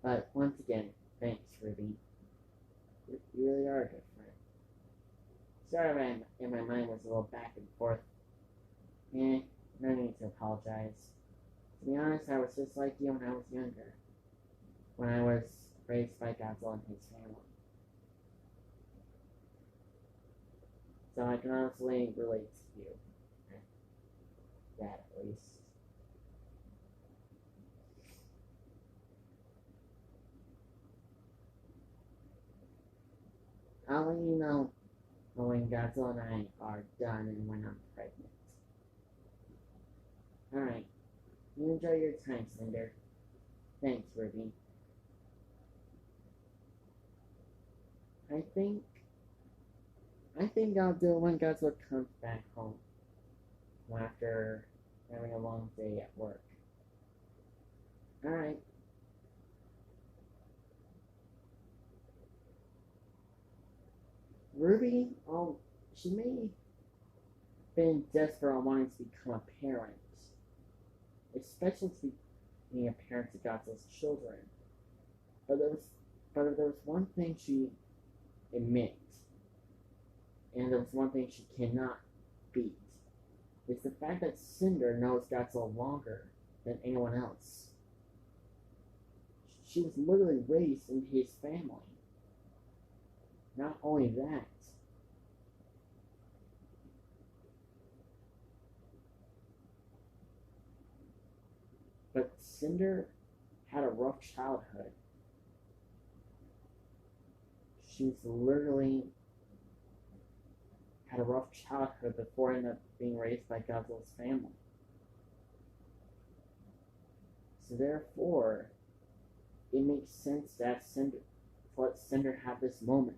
But once again, thanks, Ruby. You really are a good friend. Sorry, my mind was a little back and forth. Eh, no need to apologize. To be honest, I was just like you when I was younger. When I was raised by Godzilla and his family. So I can honestly relate to you. That at least. I'll let you know when Godzilla and I are done and when I'm pregnant. Alright, you enjoy your time, Cinder. Thanks, Ruby. I think I think I'll do it when Godzilla comes back home after having a long day at work. Alright. Ruby, she may have been desperate on wanting to become a parent, especially to being a parent to Godzilla's children. But there was one thing she admits, and there was one thing she cannot beat. It's the fact that Cinder knows Godzilla longer than anyone else. She was literally raised in his family. Not only that, but Cinder had a rough childhood. She's literally had a rough childhood before ending up being raised by Godzilla's family. So therefore, it makes sense that Cinder to let Cinder have this moment.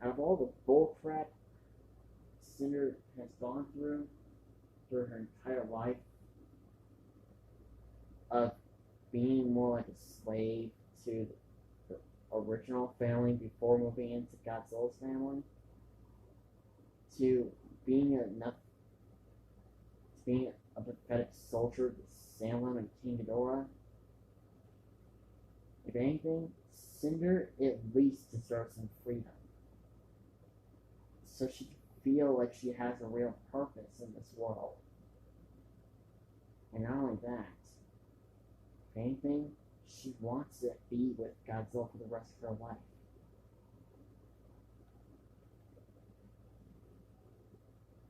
Out of all the bullcrap Cinder has gone through her entire life of being more like a slave to the original family before moving into Godzilla's family, to being a pathetic soldier to Salem and King Ghidorah. If anything, Cinder at least deserves some freedom, so she can feel like she has a real purpose in this world. And not only that, if anything, she wants to be with Godzilla for the rest of her life.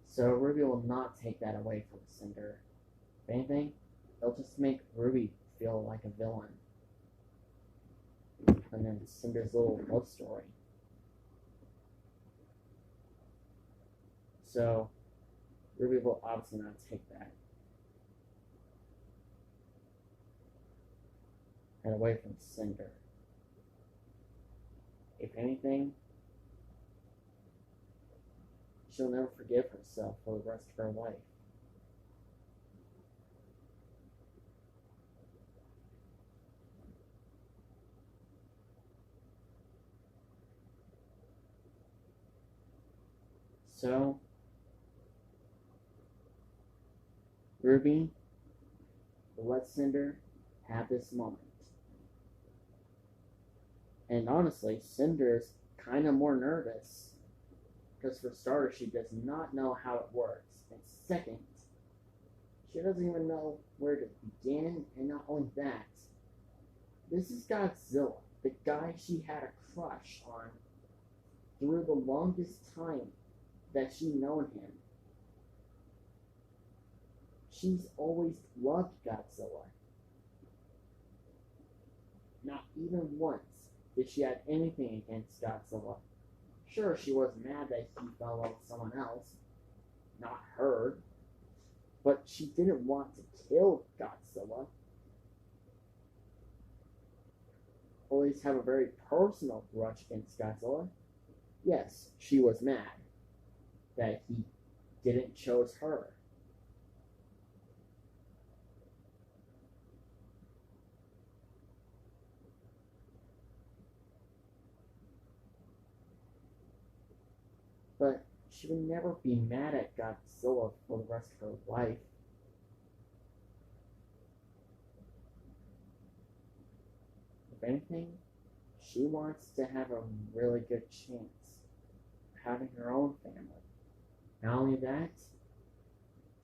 So Ruby will not take that away from Cinder. If anything, it'll just make Ruby feel like a villain. And then Cinder's little love story. So Ruby will obviously not take that and away from Cinder. If anything, she'll never forgive herself for the rest of her life. So, Ruby will let Cinder have this moment. And honestly, Cinder's kind of more nervous because, for starters, she does not know how it works. And second, she doesn't even know where to begin. And not only that, this is Godzilla, the guy she had a crush on through the longest time that she known him. She's always loved Godzilla. Not even once did she have anything against Godzilla. Sure, she was mad that he fell in love with someone else, not her, but she didn't want to kill Godzilla. Or at least have a very personal grudge against Godzilla. Yes, she was mad that he didn't choose her. But she would never be mad at Godzilla for the rest of her life. anything, she wants to have a really good chance of having her own family. Not only that,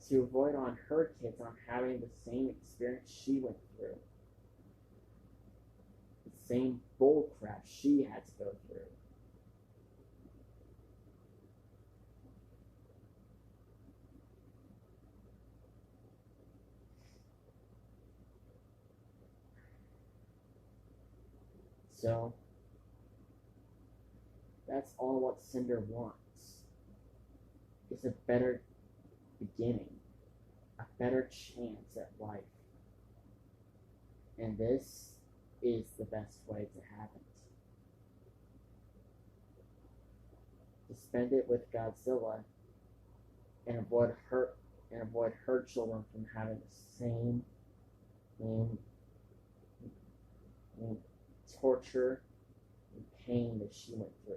to avoid on her kids on having the same experience she went through. The same bullcrap she had to go through. So, that's all what Cinder wants. Is a better beginning, a better chance at life. And this is the best way to have it. To spend it with Godzilla and avoid her children from having the same torture and pain that she went through.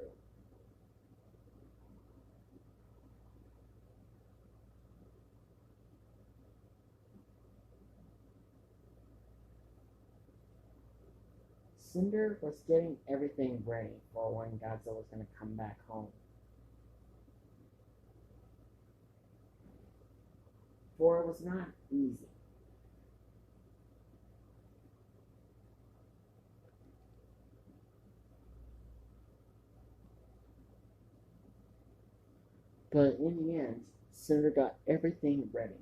Cinder was getting everything ready for when Godzilla was going to come back home. For it was not easy. But in the end, Cinder got everything ready.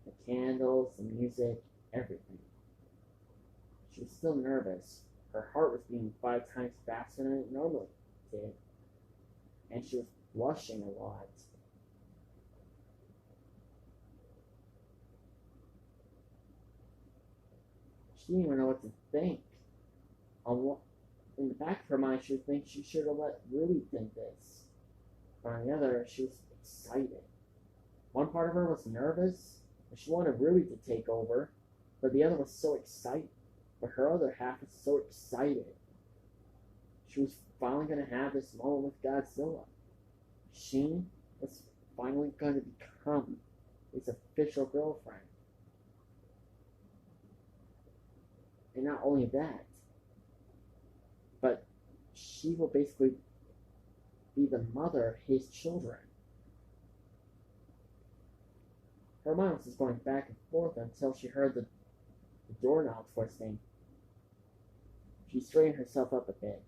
The candles, the music, everything. She was still nervous. Her heart was beating 5 times faster than it normally did. And she was blushing a lot. She didn't even know what to think. In the back of her mind, she was thinking she should have let Ruby think this. But on the other, she was excited. One part of her was nervous, and she wanted Ruby to take over, but the other was so excited. But her other half was so excited. She was finally going to have this moment with Godzilla. She was finally going to become his official girlfriend. And not only that, but she will basically be the mother of his children. Her mind was just going back and forth until she heard the doorknob twisting. She straightened herself up a bit.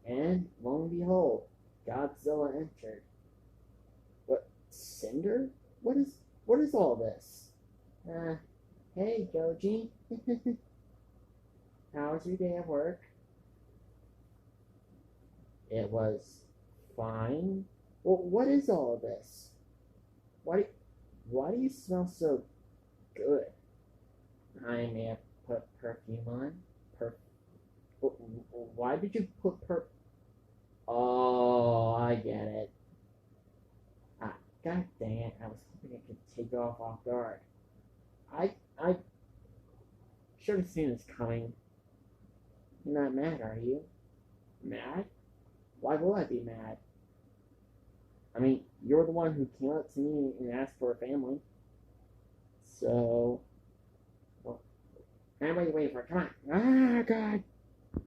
And lo and behold, Godzilla entered. What, Cinder? What is all this? Hey, Goji. How was your day at work? It was fine. Well, what is all this? Why do you smell so good? I may have put perfume on. Why did you put Oh, I get it. God dang it. I was hoping I could take you off guard. I should have seen this coming. You're not mad, are you? Mad? Why will I be mad? I mean, you're the one who came up to me and asked for a family. So, well, what are you waiting for? Come on. Ah, God.